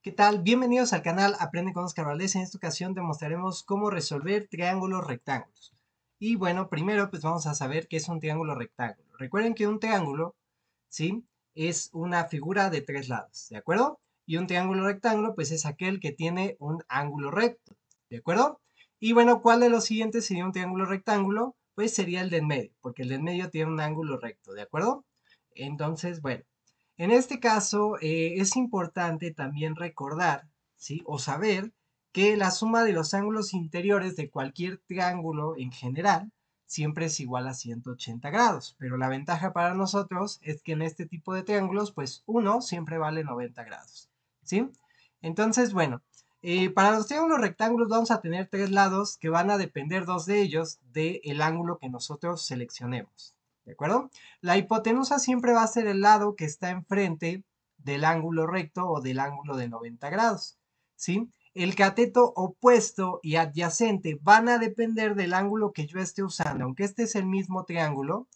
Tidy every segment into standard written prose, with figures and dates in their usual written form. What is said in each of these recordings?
¿Qué tal? Bienvenidos al canal Aprende con Oscar Valdez. En esta ocasión te mostraremos cómo resolver triángulos rectángulos. Y bueno, primero pues vamos a saber qué es un triángulo rectángulo. Recuerden que un triángulo, ¿sí? Es una figura de tres lados, ¿de acuerdo? Y un triángulo rectángulo pues es aquel que tiene un ángulo recto, ¿de acuerdo? Y bueno, ¿cuál de los siguientes sería un triángulo rectángulo? Pues sería el de en medio, porque el de en medio tiene un ángulo recto, ¿de acuerdo? Entonces, bueno. En este caso, es importante también recordar, ¿sí? O saber que la suma de los ángulos interiores de cualquier triángulo en general siempre es igual a 180 grados. Pero la ventaja para nosotros es que en este tipo de triángulos, pues uno siempre vale 90 grados, ¿sí? Entonces, bueno, para los triángulos rectángulos vamos a tener tres lados que van a depender dos de ellos del ángulo que nosotros seleccionemos, ¿de acuerdo? La hipotenusa siempre va a ser el lado que está enfrente del ángulo recto o del ángulo de 90 grados, ¿sí? El cateto opuesto y adyacente van a depender del ángulo que yo esté usando, aunque este es el mismo triángulo.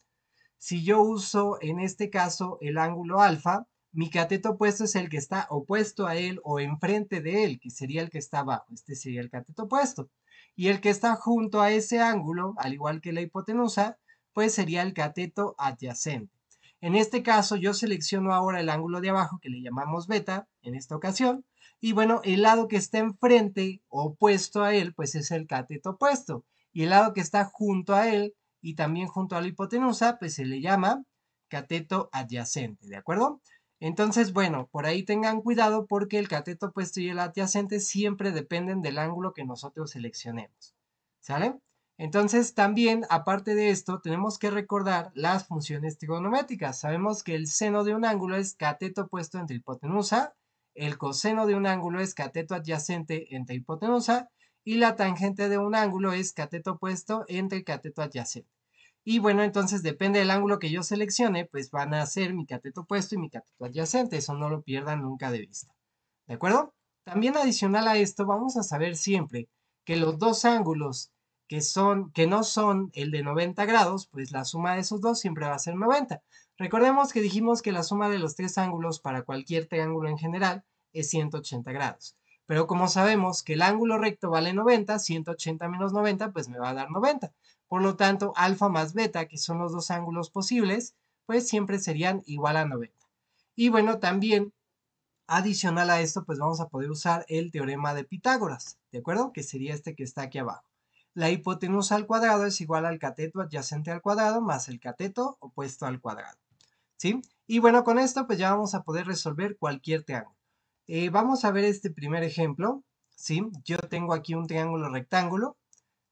Si yo uso en este caso el ángulo alfa, mi cateto opuesto es el que está opuesto a él o enfrente de él, que sería el que está abajo. Este sería el cateto opuesto. Y el que está junto a ese ángulo, al igual que la hipotenusa, pues sería el cateto adyacente. En este caso, yo selecciono ahora el ángulo de abajo, que le llamamos beta, en esta ocasión. Y bueno, el lado que está enfrente, opuesto a él, pues es el cateto opuesto. Y el lado que está junto a él, y también junto a la hipotenusa, pues se le llama cateto adyacente, ¿de acuerdo? Entonces, bueno, por ahí tengan cuidado porque el cateto opuesto y el adyacente siempre dependen del ángulo que nosotros seleccionemos, ¿sale? Entonces, también, aparte de esto, tenemos que recordar las funciones trigonométricas. Sabemos que el seno de un ángulo es cateto opuesto entre hipotenusa, el coseno de un ángulo es cateto adyacente entre hipotenusa, y la tangente de un ángulo es cateto opuesto entre cateto adyacente. Y bueno, entonces depende del ángulo que yo seleccione, pues van a ser mi cateto opuesto y mi cateto adyacente. Eso no lo pierdan nunca de vista. ¿De acuerdo? También adicional a esto, vamos a saber siempre que los dos ángulos que no son el de 90 grados, pues la suma de esos dos siempre va a ser 90. Recordemos que dijimos que la suma de los tres ángulos para cualquier triángulo en general es 180 grados. Pero como sabemos que el ángulo recto vale 90, 180 menos 90, pues me va a dar 90. Por lo tanto, alfa más beta, que son los dos ángulos posibles, pues siempre serían igual a 90. Y bueno, también adicional a esto, pues vamos a poder usar el teorema de Pitágoras, ¿de acuerdo? Que sería este que está aquí abajo. La hipotenusa al cuadrado es igual al cateto adyacente al cuadrado más el cateto opuesto al cuadrado, ¿sí? Y bueno, con esto pues ya vamos a poder resolver cualquier triángulo. Vamos a ver este primer ejemplo, ¿sí? Yo tengo aquí un triángulo rectángulo,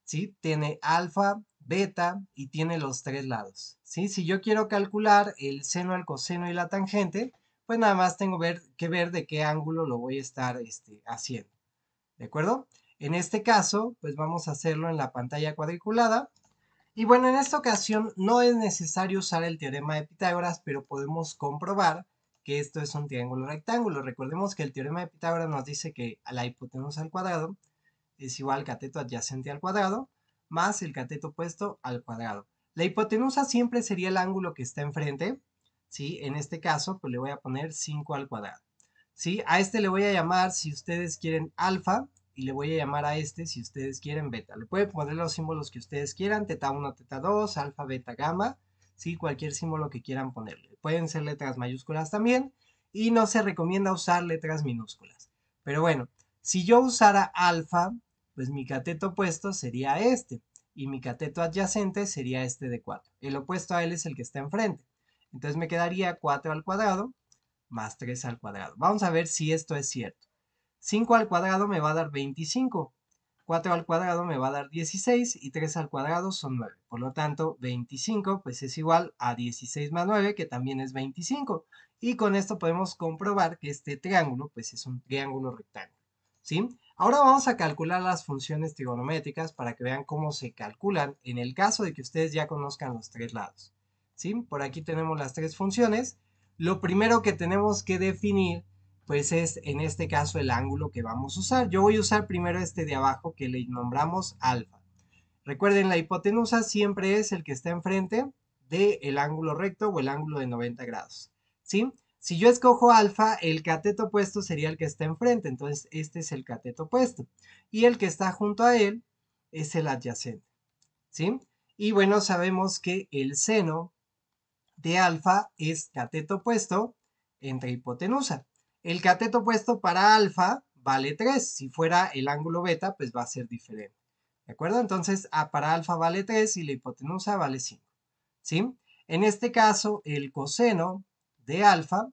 ¿sí? Tiene alfa, beta y tiene los tres lados, ¿sí? Si yo quiero calcular el seno, el coseno y la tangente, pues nada más tengo que ver de qué ángulo lo voy a estar haciendo, ¿de acuerdo? En este caso, pues vamos a hacerlo en la pantalla cuadriculada. Y bueno, en esta ocasión no es necesario usar el teorema de Pitágoras, pero podemos comprobar que esto es un triángulo rectángulo. Recordemos que el teorema de Pitágoras nos dice que a la hipotenusa al cuadrado es igual al cateto adyacente al cuadrado más el cateto opuesto al cuadrado. La hipotenusa siempre sería el ángulo que está enfrente, ¿sí? En este caso, pues le voy a poner 5 al cuadrado, ¿sí? A este le voy a llamar, si ustedes quieren, alfa, y le voy a llamar a este, si ustedes quieren, beta. Le pueden poner los símbolos que ustedes quieran, teta 1, teta 2, alfa, beta, gamma, ¿sí? Cualquier símbolo que quieran ponerle. Pueden ser letras mayúsculas también, y no se recomienda usar letras minúsculas. Pero bueno, si yo usara alfa, pues mi cateto opuesto sería este, y mi cateto adyacente sería este de 4. El opuesto a él es el que está enfrente. Entonces me quedaría 4 al cuadrado más 3 al cuadrado. Vamos a ver si esto es cierto. 5 al cuadrado me va a dar 25. 4 al cuadrado me va a dar 16 y 3 al cuadrado son 9. Por lo tanto, 25 pues es igual a 16 más 9, que también es 25. Y con esto podemos comprobar que este triángulo pues es un triángulo rectángulo, ¿sí? Ahora vamos a calcular las funciones trigonométricas para que vean cómo se calculan en el caso de que ustedes ya conozcan los tres lados, ¿sí? Por aquí tenemos las tres funciones. Lo primero que tenemos que definir pues es en este caso el ángulo que vamos a usar. Yo voy a usar primero este de abajo que le nombramos alfa. Recuerden, la hipotenusa siempre es el que está enfrente del ángulo recto o el ángulo de 90 grados, ¿sí? Si yo escojo alfa, el cateto opuesto sería el que está enfrente, entonces este es el cateto opuesto. Y el que está junto a él es el adyacente, ¿sí? Y bueno, sabemos que el seno de alfa es cateto opuesto entre hipotenusa. El cateto opuesto para alfa vale 3. Si fuera el ángulo beta, pues va a ser diferente. ¿De acuerdo? Entonces, para alfa vale 3 y la hipotenusa vale 5. ¿Sí? En este caso, el coseno de alfa,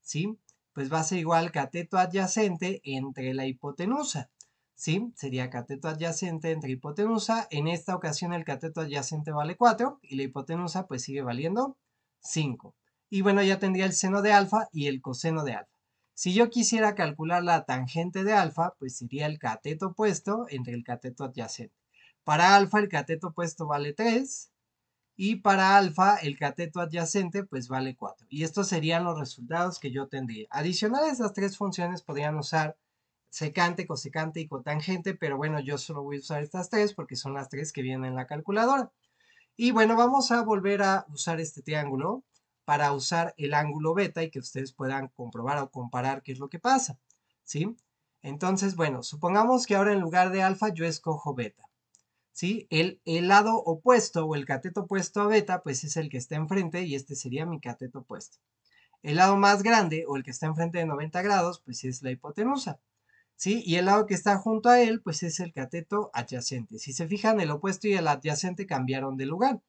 ¿sí? Pues va a ser igual cateto adyacente entre la hipotenusa. ¿Sí? Sería cateto adyacente entre hipotenusa. En esta ocasión el cateto adyacente vale 4 y la hipotenusa pues sigue valiendo 5. Y bueno, ya tendría el seno de alfa y el coseno de alfa. Si yo quisiera calcular la tangente de alfa, pues sería el cateto opuesto entre el cateto adyacente. Para alfa el cateto opuesto vale 3 y para alfa el cateto adyacente pues vale 4. Y estos serían los resultados que yo tendría. Adicional a estas tres funciones podrían usar secante, cosecante y cotangente, pero bueno, yo solo voy a usar estas tres porque son las tres que vienen en la calculadora. Y bueno, vamos a volver a usar este triángulo para usar el ángulo beta y que ustedes puedan comprobar o comparar qué es lo que pasa, ¿sí? Entonces, bueno, supongamos que ahora en lugar de alfa yo escojo beta, ¿sí? El lado opuesto o el cateto opuesto a beta, pues es el que está enfrente y este sería mi cateto opuesto. El lado más grande o el que está enfrente de 90 grados, pues es la hipotenusa. ¿Sí? Y el lado que está junto a él, pues es el cateto adyacente. Si se fijan, el opuesto y el adyacente cambiaron de lugar,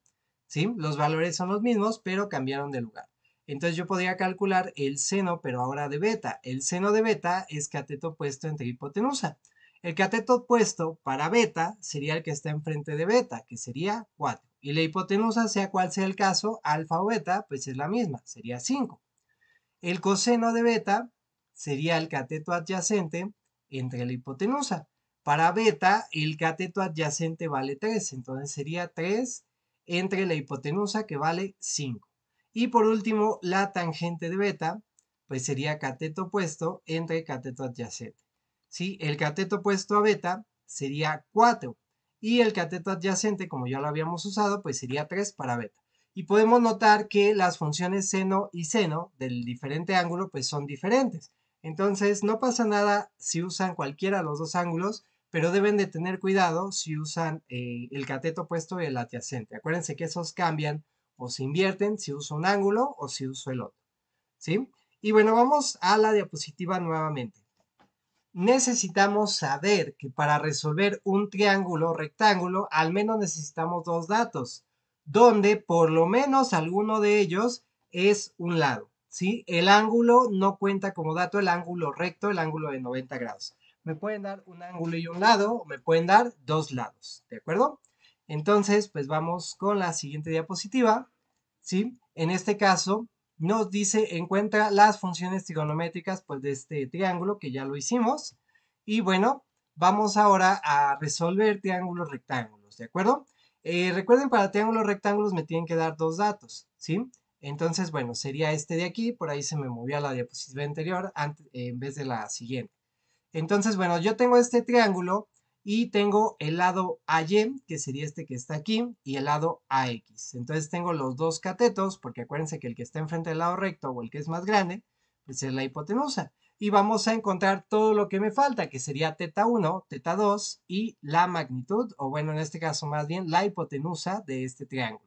¿sí? Los valores son los mismos, pero cambiaron de lugar. Entonces yo podría calcular el seno, pero ahora de beta. El seno de beta es cateto opuesto entre hipotenusa. El cateto opuesto para beta sería el que está enfrente de beta, que sería 4. Y la hipotenusa, sea cual sea el caso, alfa o beta, pues es la misma, sería 5. El coseno de beta sería el cateto adyacente entre la hipotenusa. Para beta, el cateto adyacente vale 3, entonces sería 3 entre la hipotenusa que vale 5. Y por último, la tangente de beta, pues sería cateto opuesto entre cateto adyacente. ¿Sí? El cateto opuesto a beta sería 4 y el cateto adyacente, como ya lo habíamos usado, pues sería 3 para beta. Y podemos notar que las funciones seno y seno del diferente ángulo pues son diferentes. Entonces no pasa nada si usan cualquiera de los dos ángulos, pero deben de tener cuidado si usan el cateto opuesto y el adyacente. Acuérdense que esos cambian o se invierten si uso un ángulo o si uso el otro. ¿Sí? Y bueno, vamos a la diapositiva nuevamente. Necesitamos saber que para resolver un triángulo rectángulo, al menos necesitamos dos datos, donde por lo menos alguno de ellos es un lado, ¿sí? El ángulo no cuenta como dato el ángulo recto, el ángulo de 90 grados. Me pueden dar un ángulo y un lado, o me pueden dar dos lados, ¿de acuerdo? Entonces, pues vamos con la siguiente diapositiva, ¿sí? En este caso, nos dice encuentra las funciones trigonométricas pues, de este triángulo, que ya lo hicimos. Y bueno, vamos ahora a resolver triángulos rectángulos, ¿de acuerdo? Recuerden, para triángulos rectángulos me tienen que dar dos datos, ¿sí? Entonces, bueno, sería este de aquí, por ahí se me movió a la diapositiva anterior en vez de la siguiente. Entonces, bueno, yo tengo este triángulo y tengo el lado AY, que sería este que está aquí, y el lado AX. Entonces tengo los dos catetos, porque acuérdense que el que está enfrente del lado recto o el que es más grande, pues es la hipotenusa. Y vamos a encontrar todo lo que me falta, que sería teta 1, teta 2 y la magnitud, o bueno, en este caso más bien la hipotenusa de este triángulo.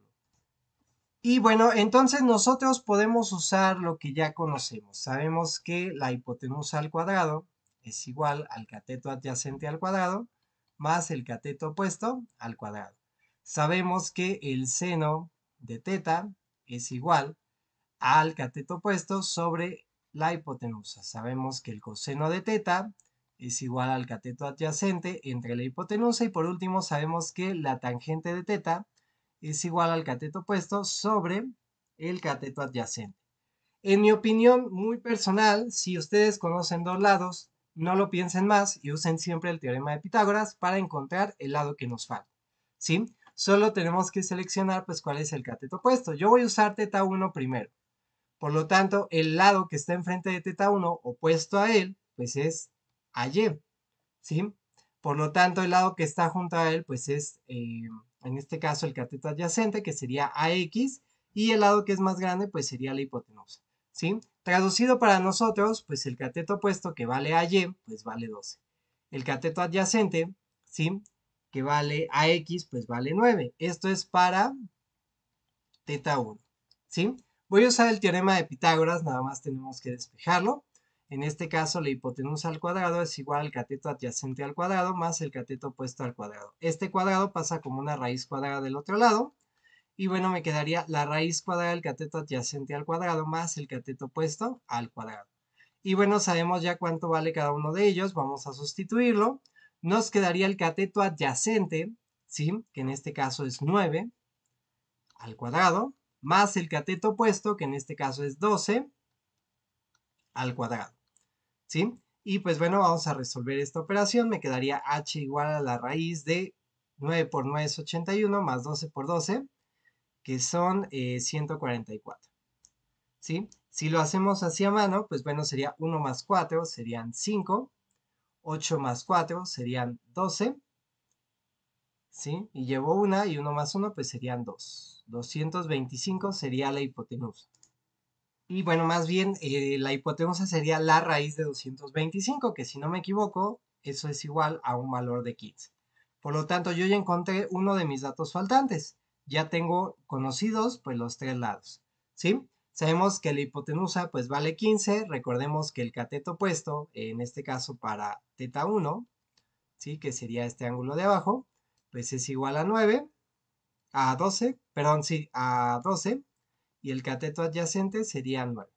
Y bueno, entonces nosotros podemos usar lo que ya conocemos. Sabemos que la hipotenusa al cuadrado es igual al cateto adyacente al cuadrado más el cateto opuesto al cuadrado. Sabemos que el seno de teta es igual al cateto opuesto sobre la hipotenusa. Sabemos que el coseno de teta es igual al cateto adyacente entre la hipotenusa y por último sabemos que la tangente de teta es igual al cateto opuesto sobre el cateto adyacente. En mi opinión muy personal, si ustedes conocen dos lados, no lo piensen más y usen siempre el teorema de Pitágoras para encontrar el lado que nos falta. ¿Sí? Solo tenemos que seleccionar pues cuál es el cateto opuesto. Yo voy a usar teta 1 primero. Por lo tanto, el lado que está enfrente de teta 1 opuesto a él, pues es AY. ¿Sí? Por lo tanto, el lado que está junto a él, pues es, en este caso, el cateto adyacente, que sería AX, y el lado que es más grande, pues sería la hipotenusa, ¿sí? Traducido para nosotros, pues el cateto opuesto que vale a y, pues vale 12. El cateto adyacente, ¿sí? Que vale a x, pues vale 9. Esto es para teta 1, ¿sí? Voy a usar el teorema de Pitágoras, nada más tenemos que despejarlo. En este caso, la hipotenusa al cuadrado es igual al cateto adyacente al cuadrado más el cateto opuesto al cuadrado. Este cuadrado pasa como una raíz cuadrada del otro lado. Y bueno, me quedaría la raíz cuadrada del cateto adyacente al cuadrado más el cateto opuesto al cuadrado. Y bueno, sabemos ya cuánto vale cada uno de ellos. Vamos a sustituirlo. Nos quedaría el cateto adyacente, ¿sí? Que en este caso es 9 al cuadrado, más el cateto opuesto, que en este caso es 12 al cuadrado, ¿sí? Y pues bueno, vamos a resolver esta operación. Me quedaría h igual a la raíz de 9 por 9 es 81, más 12 por 12, que son 144, ¿sí? Si lo hacemos así a mano, pues bueno, sería 1 más 4, serían 5, 8 más 4 serían 12, ¿sí? Y llevo una y 1 más 1, pues serían 2. 225 sería la hipotenusa. Y bueno, más bien la hipotenusa sería la raíz de 225, que si no me equivoco, eso es igual a un valor de 15. Por lo tanto, yo ya encontré uno de mis datos faltantes. Ya tengo conocidos pues los tres lados, ¿sí? Sabemos que la hipotenusa pues vale 15. Recordemos que el cateto opuesto, en este caso para teta 1, ¿sí? Que sería este ángulo de abajo, pues es igual a 9, a 12, perdón, sí, a 12. Y el cateto adyacente sería 9.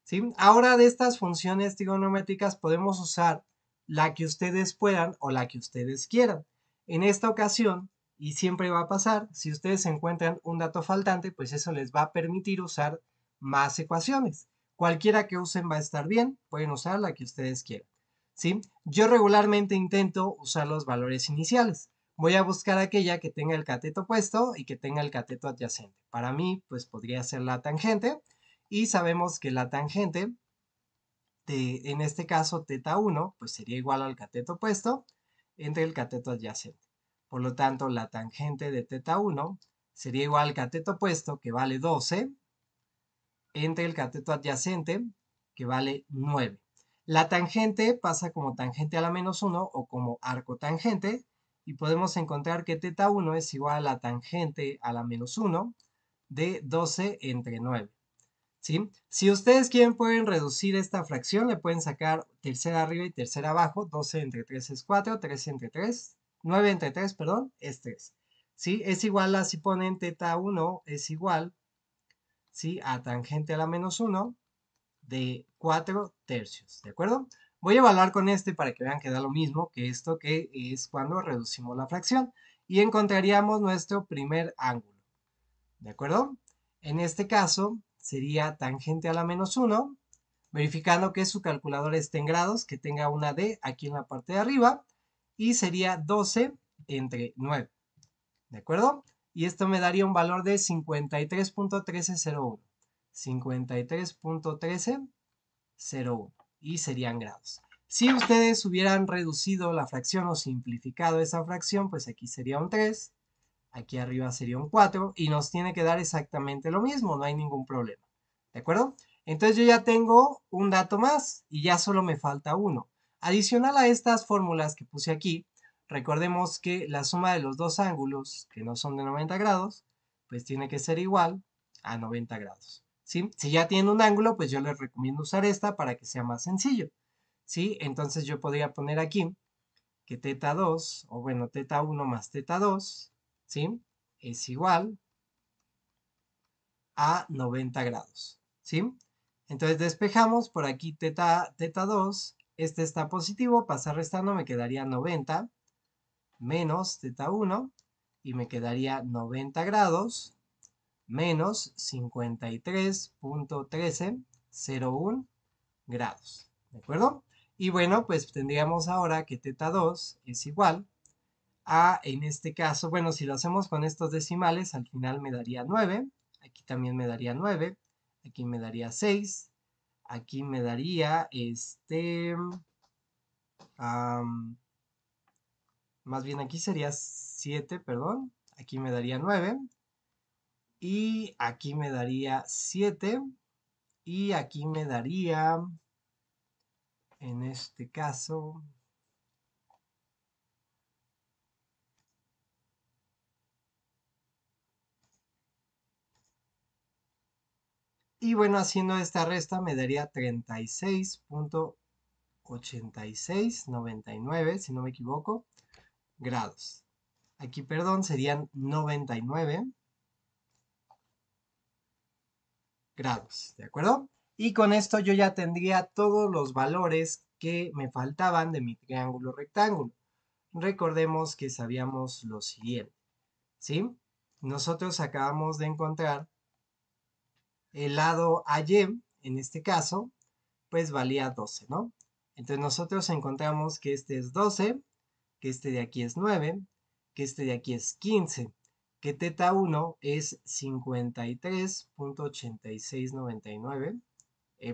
¿Sí? Ahora de estas funciones trigonométricas podemos usar la que ustedes puedan o la que ustedes quieran. En esta ocasión, y siempre va a pasar, si ustedes encuentran un dato faltante, pues eso les va a permitir usar más ecuaciones. Cualquiera que usen va a estar bien, pueden usar la que ustedes quieran, ¿sí? Yo regularmente intento usar los valores iniciales. Voy a buscar aquella que tenga el cateto opuesto y que tenga el cateto adyacente. Para mí, pues podría ser la tangente. Y sabemos que la tangente en este caso, teta 1, pues sería igual al cateto opuesto entre el cateto adyacente. Por lo tanto, la tangente de teta 1 sería igual al cateto opuesto, que vale 12, entre el cateto adyacente, que vale 9. La tangente pasa como tangente a la menos 1 o como arco tangente, y podemos encontrar que teta 1 es igual a la tangente a la menos 1 de 12 entre 9. ¿Sí? Si ustedes quieren, pueden reducir esta fracción, le pueden sacar tercera arriba y tercera abajo. 12 entre 3 es 4, 3 entre 3, 9 entre 3, perdón, es 3. ¿Sí? Es igual a, si ponen teta 1, es igual, ¿sí? A tangente a la menos 1 de 4 tercios, ¿de acuerdo? Voy a evaluar con este para que vean que da lo mismo que esto, que es cuando reducimos la fracción. Y encontraríamos nuestro primer ángulo, ¿de acuerdo? En este caso sería tangente a la menos 1, verificando que su calculadora esté en grados, que tenga una D aquí en la parte de arriba, y sería 12 entre 9, ¿de acuerdo? Y esto me daría un valor de 53.1301, 53.1301, y serían grados. Si ustedes hubieran reducido la fracción o simplificado esa fracción, pues aquí sería un 3, aquí arriba sería un 4 y nos tiene que dar exactamente lo mismo, no hay ningún problema. ¿De acuerdo? Entonces yo ya tengo un dato más y ya solo me falta uno. Adicional a estas fórmulas que puse aquí, recordemos que la suma de los dos ángulos, que no son de 90 grados, pues tiene que ser igual a 90 grados. ¿Sí? Si ya tienen un ángulo, pues yo les recomiendo usar esta para que sea más sencillo. ¿Sí? Entonces yo podría poner aquí que teta 2, o bueno, teta 1 más teta 2, ¿sí? Es igual a 90 grados, ¿sí? Entonces despejamos por aquí teta 2, este está positivo, pasa restando, me quedaría 90 menos teta 1 y me quedaría 90 grados menos 53.1301 grados, ¿de acuerdo? Y bueno, pues tendríamos ahora que teta 2 es igual a, en este caso, bueno, si lo hacemos con estos decimales, al final me daría 9, aquí también me daría 9, aquí me daría 6, aquí me daría más bien aquí sería 7, perdón, aquí me daría 9, y aquí me daría 7, Y aquí me daría, en este caso, y bueno, haciendo esta resta me daría 36.8699, si no me equivoco, grados. Aquí, perdón, serían 99 grados, ¿de acuerdo? Y con esto yo ya tendría todos los valores que me faltaban de mi triángulo rectángulo. Recordemos que sabíamos lo siguiente, ¿sí? Nosotros acabamos de encontrar el lado AY, en este caso, pues valía 12, ¿no? Entonces nosotros encontramos que este es 12, que este de aquí es 9, que este de aquí es 15, que teta 1 es 53.8699,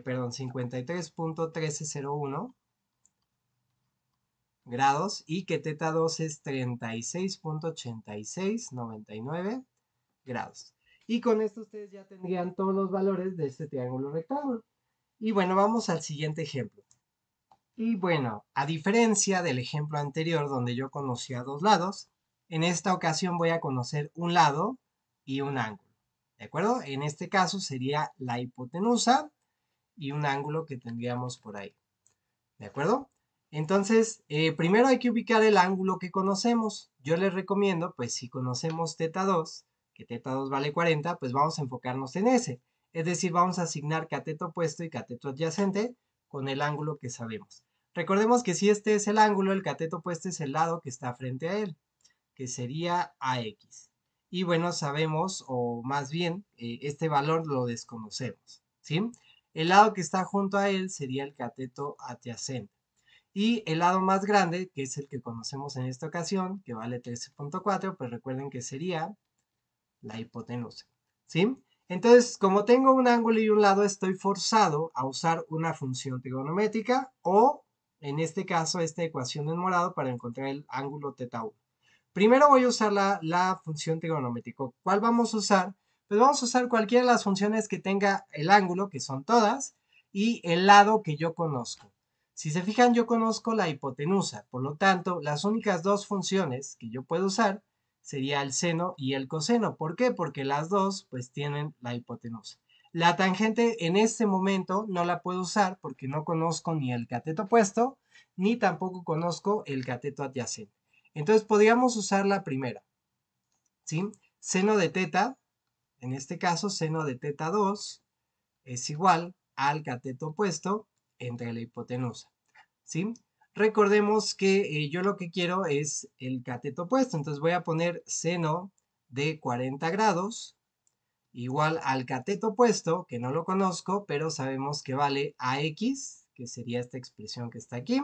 perdón, 53.1301 grados y que teta 2 es 36.8699 grados. Y con esto ustedes ya tendrían todos los valores de este triángulo rectángulo. Y bueno, vamos al siguiente ejemplo. Y bueno, a diferencia del ejemplo anterior donde yo conocía dos lados, en esta ocasión voy a conocer un lado y un ángulo. ¿De acuerdo? En este caso sería la hipotenusa y un ángulo que tendríamos por ahí. ¿De acuerdo? Entonces, primero hay que ubicar el ángulo que conocemos. Yo les recomiendo, pues si conocemos teta 2, que teta 2 vale 40, pues vamos a enfocarnos en ese. Es decir, vamos a asignar cateto opuesto y cateto adyacente con el ángulo que sabemos. Recordemos que si este es el ángulo, el cateto opuesto es el lado que está frente a él, que sería AX. Y bueno, sabemos, o más bien, este valor lo desconocemos, ¿sí? El lado que está junto a él sería el cateto adyacente. Y el lado más grande, que es el que conocemos en esta ocasión, que vale 13.4, pues recuerden que sería la hipotenusa, ¿sí? Entonces, como tengo un ángulo y un lado, estoy forzado a usar una función trigonométrica o, en este caso, esta ecuación en morado para encontrar el ángulo teta 1. Primero voy a usar la función trigonométrica. ¿Cuál vamos a usar? Pues vamos a usar cualquiera de las funciones que tenga el ángulo, que son todas, y el lado que yo conozco. Si se fijan, yo conozco la hipotenusa, por lo tanto, las únicas dos funciones que yo puedo usar sería el seno y el coseno. ¿Por qué? Porque las dos pues tienen la hipotenusa. La tangente en este momento no la puedo usar porque no conozco ni el cateto opuesto ni tampoco conozco el cateto adyacente. Entonces podríamos usar la primera, ¿sí? Seno de teta, en este caso seno de teta 2 es igual al cateto opuesto entre la hipotenusa, ¿sí? Recordemos que yo lo que quiero es el cateto opuesto, entonces voy a poner seno de 40 grados igual al cateto opuesto, que no lo conozco, pero sabemos que vale AX, que sería esta expresión que está aquí,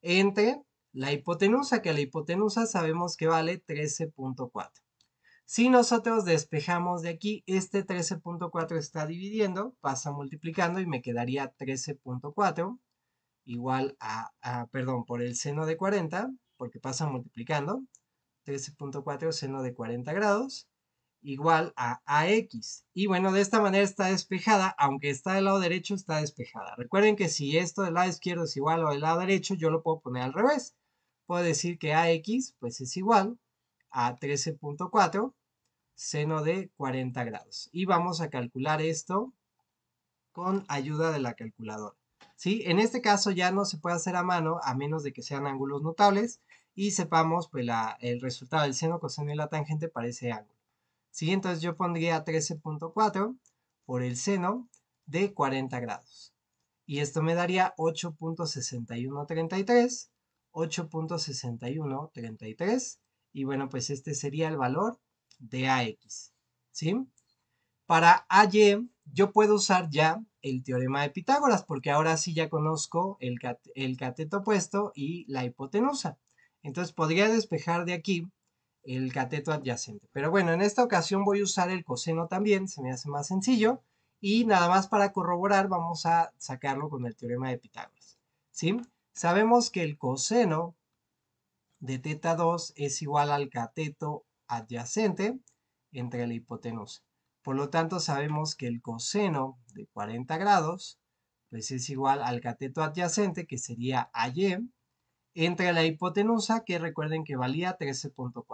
entre la hipotenusa, que la hipotenusa sabemos que vale 13.4. Si nosotros despejamos de aquí, este 13.4 está dividiendo, pasa multiplicando y me quedaría 13.4 igual perdón, por el seno de 40, porque pasa multiplicando, 13.4 seno de 40 grados, igual a AX. Y bueno, de esta manera está despejada, aunque está del lado derecho, está despejada. Recuerden que si esto del lado izquierdo es igual al del lado derecho, yo lo puedo poner al revés. Puedo decir que AX pues es igual a 13.4 seno de 40 grados. Y vamos a calcular esto con ayuda de la calculadora. ¿Sí? En este caso ya no se puede hacer a mano a menos de que sean ángulos notables y sepamos pues, el resultado del seno, coseno y la tangente para ese ángulo. ¿Sí? Entonces yo pondría 13.4 por el seno de 40 grados. Y esto me daría 8.6133, 8.6133. Y bueno, pues este sería el valor de AX. ¿Sí? Para AY yo puedo usar ya el teorema de Pitágoras porque ahora sí ya conozco el cateto opuesto y la hipotenusa. Entonces podría despejar de aquí el cateto adyacente. Pero bueno, en esta ocasión voy a usar el coseno también, se me hace más sencillo. Y nada más para corroborar vamos a sacarlo con el teorema de Pitágoras. ¿Sí? Sabemos que el coseno de teta 2 es igual al cateto adyacente entre la hipotenusa. Por lo tanto, sabemos que el coseno de 40 grados pues es igual al cateto adyacente, que sería AY, entre la hipotenusa, que recuerden que valía 13.4.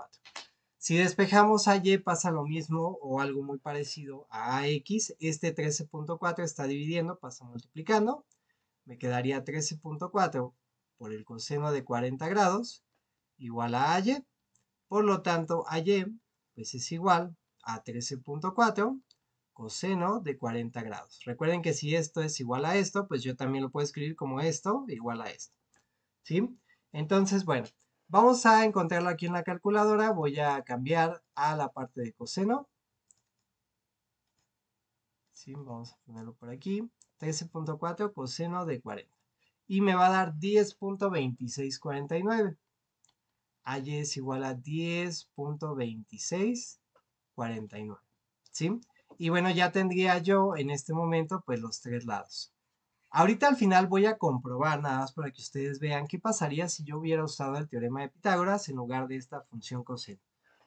Si despejamos a Y pasa lo mismo o algo muy parecido a AX. Este 13.4 está dividiendo, pasa multiplicando. Me quedaría 13.4 por el coseno de 40 grados igual a AY. Por lo tanto, AY pues es igual a 13.4 coseno de 40 grados. Recuerden que si esto es igual a esto, pues yo también lo puedo escribir como esto igual a esto. ¿Sí? Entonces, bueno, vamos a encontrarlo aquí en la calculadora. Voy a cambiar a la parte de coseno. ¿Sí? Vamos a ponerlo por aquí. 13.4 coseno de 40. Y me va a dar 10.2649. AY es igual a 10.2649. ¿Sí? Y bueno, ya tendría yo en este momento pues los tres lados. Ahorita al final voy a comprobar nada más para que ustedes vean qué pasaría si yo hubiera usado el teorema de Pitágoras en lugar de esta función coseno.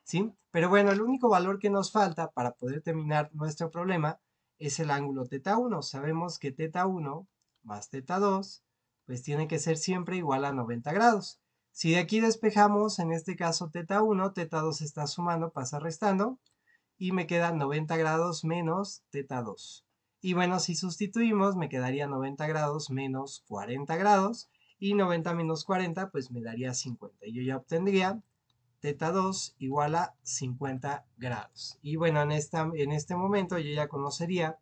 ¿Sí? Pero bueno, el único valor que nos falta para poder terminar nuestro problema es el ángulo θ1. Sabemos que θ1 más θ2 pues tiene que ser siempre igual a 90 grados. Si de aquí despejamos, en este caso θ1, θ2 está sumando, pasa restando, y me quedan 90 grados menos θ2. Y bueno, si sustituimos, me quedaría 90 grados menos 40 grados, y 90 menos 40, pues me daría 50. Y yo ya obtendría θ2 igual a 50 grados. Y bueno, en este momento yo ya conocería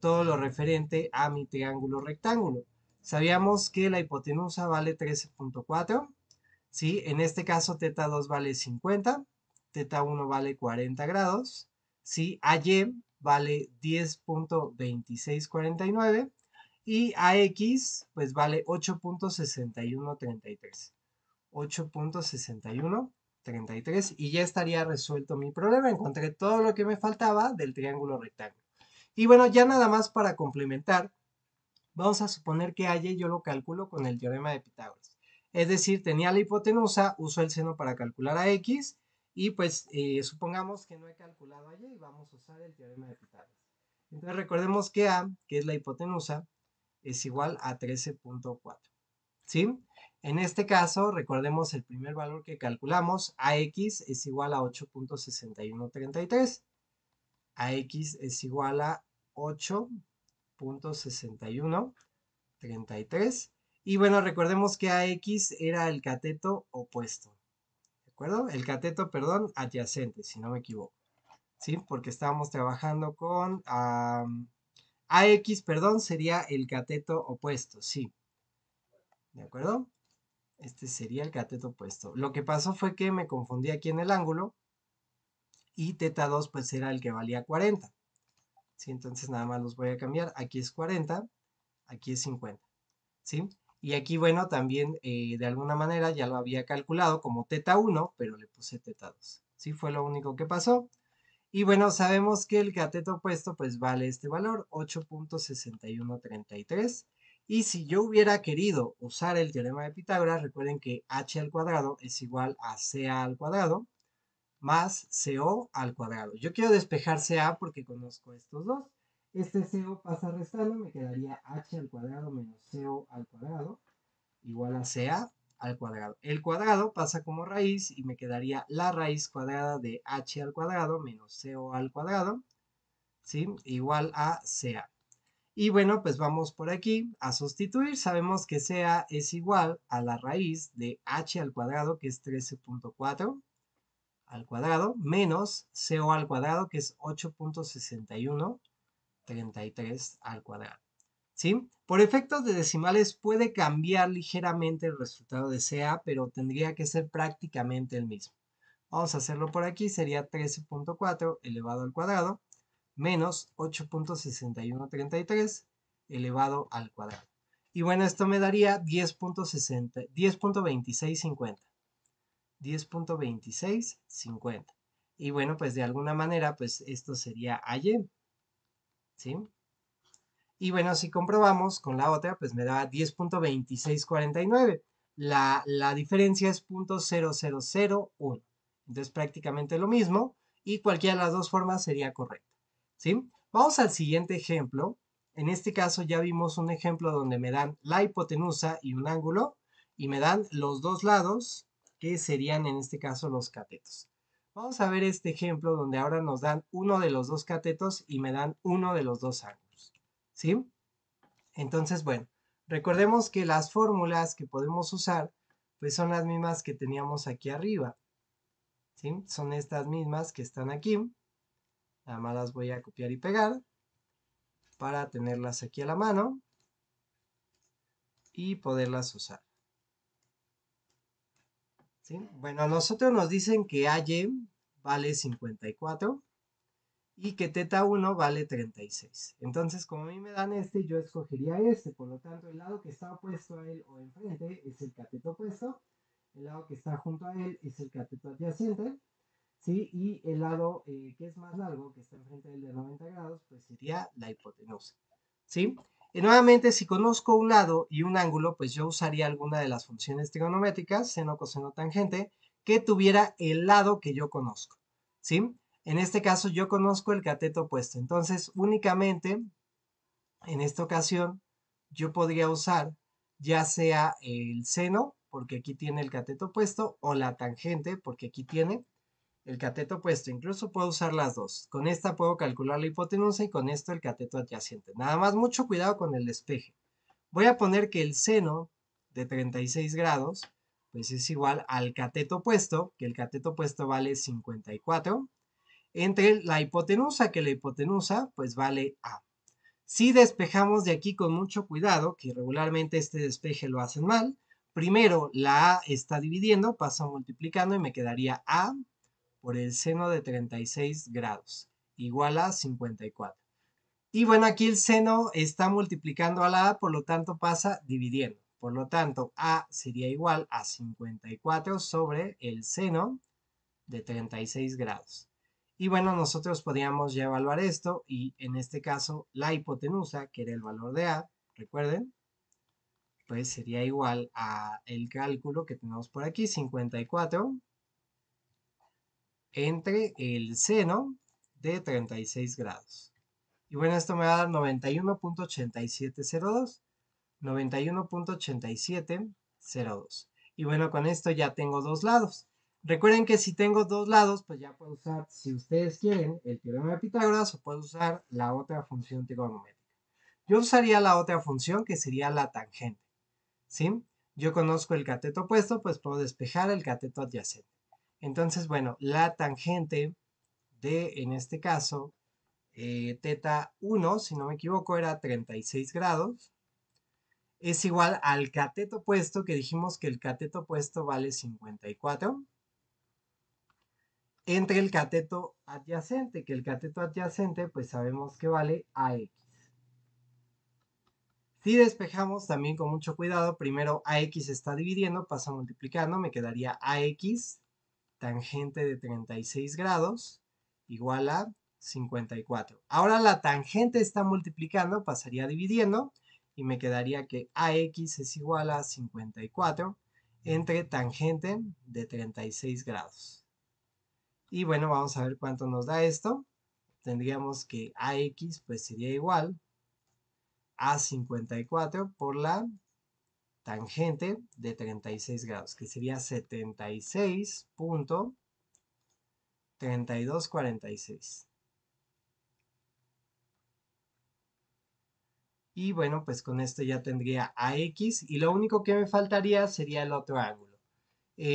todo lo referente a mi triángulo rectángulo. Sabíamos que la hipotenusa vale 13.4, ¿sí? En este caso θ2 vale 50, θ1 vale 40 grados, ¿sí? AY vale 10.2649 y AX pues vale 8.6133. 8.6133 y ya estaría resuelto mi problema. Encontré todo lo que me faltaba del triángulo rectángulo. Y bueno, ya nada más para complementar, vamos a suponer que AY yo lo calculo con el teorema de Pitágoras. Es decir, tenía la hipotenusa, uso el seno para calcular a X y pues supongamos que no he calculado a Y y vamos a usar el teorema de Pitágoras. Entonces recordemos que A, que es la hipotenusa, es igual a 13.4. ¿Sí? En este caso, recordemos el primer valor que calculamos, AX es igual a 8.6133. AX es igual a 8.6133. Y bueno, recordemos que AX era el cateto opuesto. ¿De acuerdo? El cateto, perdón, adyacente, si no me equivoco. ¿Sí? Porque estábamos trabajando con AX, perdón, sería el cateto opuesto, sí. ¿De acuerdo? Este sería el cateto opuesto. Lo que pasó fue que me confundí aquí en el ángulo y θ2 pues era el que valía 40. ¿Sí? Entonces nada más los voy a cambiar. Aquí es 40, aquí es 50. ¿Sí? Y aquí, bueno, también de alguna manera ya lo había calculado como θ1, pero le puse θ2. ¿Sí? Fue lo único que pasó. Y bueno, sabemos que el cateto opuesto pues vale este valor, 8.6133. Y si yo hubiera querido usar el teorema de Pitágoras, recuerden que h al cuadrado es igual a ca al cuadrado más co al cuadrado. Yo quiero despejar ca porque conozco estos dos. Este co pasa restando, me quedaría h al cuadrado menos co al cuadrado igual a ca al cuadrado. El cuadrado pasa como raíz y me quedaría la raíz cuadrada de h al cuadrado menos co al cuadrado, ¿sí? Igual a ca. Y bueno, pues vamos por aquí a sustituir. Sabemos que ca es igual a la raíz de h al cuadrado, que es 13.4 al cuadrado, menos co al cuadrado, que es 8.6133 al cuadrado. ¿Sí? Por efectos de decimales puede cambiar ligeramente el resultado de CA, pero tendría que ser prácticamente el mismo. Vamos a hacerlo por aquí, sería 13.4 elevado al cuadrado, menos 8.6133 elevado al cuadrado. Y bueno, esto me daría 10.2650. 10.2650. Y bueno, pues de alguna manera, pues esto sería AY. ¿Sí? Y bueno, si comprobamos con la otra, pues me da 10.2649. La diferencia es 0.0001. Entonces prácticamente lo mismo y cualquiera de las dos formas sería correcta. ¿sí? Vamos al siguiente ejemplo. En este caso ya vimos un ejemplo donde me dan la hipotenusa y un ángulo y me dan los dos lados que serían en este caso los catetos. Vamos a ver este ejemplo donde ahora nos dan uno de los dos catetos y me dan uno de los dos ángulos, ¿sí? Entonces, bueno, recordemos que las fórmulas que podemos usar pues son las mismas que teníamos aquí arriba, ¿sí? Son estas mismas que están aquí. Nada más las voy a copiar y pegar para tenerlas aquí a la mano y poderlas usar, ¿sí? Bueno, a nosotros nos dicen que AY vale 54 y que teta 1 vale 36. Entonces, como a mí me dan este, yo escogería este. Por lo tanto, el lado que está opuesto a él o enfrente es el cateto opuesto. El lado que está junto a él es el cateto adyacente. ¿Sí? Y el lado que es más largo, que está enfrente del de 90 grados, pues sería la hipotenusa. ¿Sí? Y nuevamente, si conozco un lado y un ángulo, pues yo usaría alguna de las funciones trigonométricas, seno, coseno, tangente, que tuviera el lado que yo conozco. ¿Sí? En este caso yo conozco el cateto opuesto, entonces únicamente en esta ocasión yo podría usar ya sea el seno, porque aquí tiene el cateto opuesto, o la tangente, porque aquí tiene el cateto opuesto. Incluso puedo usar las dos. Con esta puedo calcular la hipotenusa y con esto el cateto adyacente. Nada más mucho cuidado con el despeje. Voy a poner que el seno de 36 grados pues es igual al cateto opuesto, que el cateto opuesto vale 54, entre la hipotenusa, que la hipotenusa pues vale A. Si despejamos de aquí con mucho cuidado, que regularmente este despeje lo hacen mal, primero la A está dividiendo, paso multiplicando y me quedaría A por el seno de 36 grados, igual a 54. Y bueno, aquí el seno está multiplicando a la A, por lo tanto pasa dividiendo. Por lo tanto, A sería igual a 54 sobre el seno de 36 grados. Y bueno, nosotros podríamos ya evaluar esto y en este caso la hipotenusa, que era el valor de A, recuerden, pues sería igual a el cálculo que tenemos por aquí, 54 entre el seno de 36 grados. Y bueno, esto me va a dar 91.8702. 91.8702. Y bueno, con esto ya tengo dos lados. Recuerden que si tengo dos lados, pues ya puedo usar, si ustedes quieren, el teorema de Pitágoras o puedo usar la otra función trigonométrica. Yo usaría la otra función que sería la tangente, ¿sí? Yo conozco el cateto opuesto, pues puedo despejar el cateto adyacente. Entonces, bueno, la tangente de, en este caso, teta 1, si no me equivoco, era 36 grados, es igual al cateto opuesto, que dijimos que el cateto opuesto vale 54, entre el cateto adyacente, que el cateto adyacente, pues sabemos que vale AX. Si despejamos también con mucho cuidado, primero AX está dividiendo, paso multiplicando, me quedaría AX tangente de 36 grados igual a 54. Ahora la tangente está multiplicando, pasaría dividiendo y me quedaría que AX es igual a 54 entre tangente de 36 grados. Y bueno, vamos a ver cuánto nos da esto. Tendríamos que AX pues sería igual a 54 por la tangente de 36 grados, que sería 76.3246. Y bueno, pues con esto ya tendría AX y lo único que me faltaría sería el otro ángulo.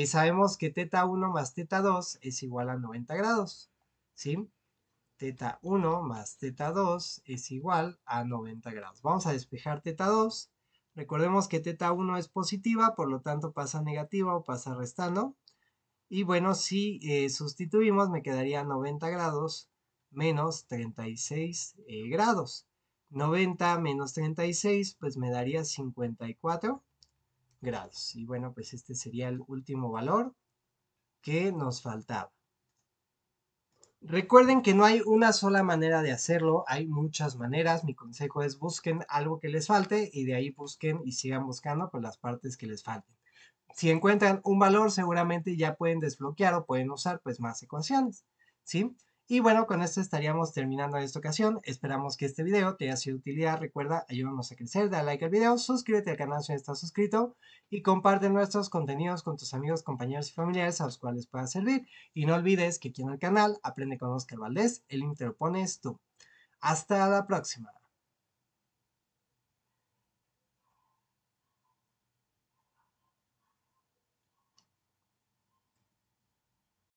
Sabemos que teta 1 más teta 2 es igual a 90 grados, ¿sí? Teta 1 más teta 2 es igual a 90 grados. Vamos a despejar teta 2. Recordemos que teta 1 es positiva, por lo tanto pasa negativa o pasa restando. Y bueno, si sustituimos me quedaría 90 grados menos 36 grados. 90 menos 36 pues me daría 54 grados. Y bueno, pues este sería el último valor que nos faltaba. Recuerden que no hay una sola manera de hacerlo, hay muchas maneras. Mi consejo es busquen algo que les falte y de ahí busquen y sigan buscando por las partes que les falten. Si encuentran un valor, seguramente ya pueden desbloquear o pueden usar pues más ecuaciones, ¿sí? Y bueno, con esto estaríamos terminando esta ocasión. Esperamos que este video te haya sido de utilidad. Recuerda, ayúdanos a crecer, dale like al video, suscríbete al canal si no estás suscrito y comparte nuestros contenidos con tus amigos, compañeros y familiares a los cuales pueda servir. Y no olvides que aquí en el canal Aprende con Oscar Valdés, el límite lo pones tú. Hasta la próxima.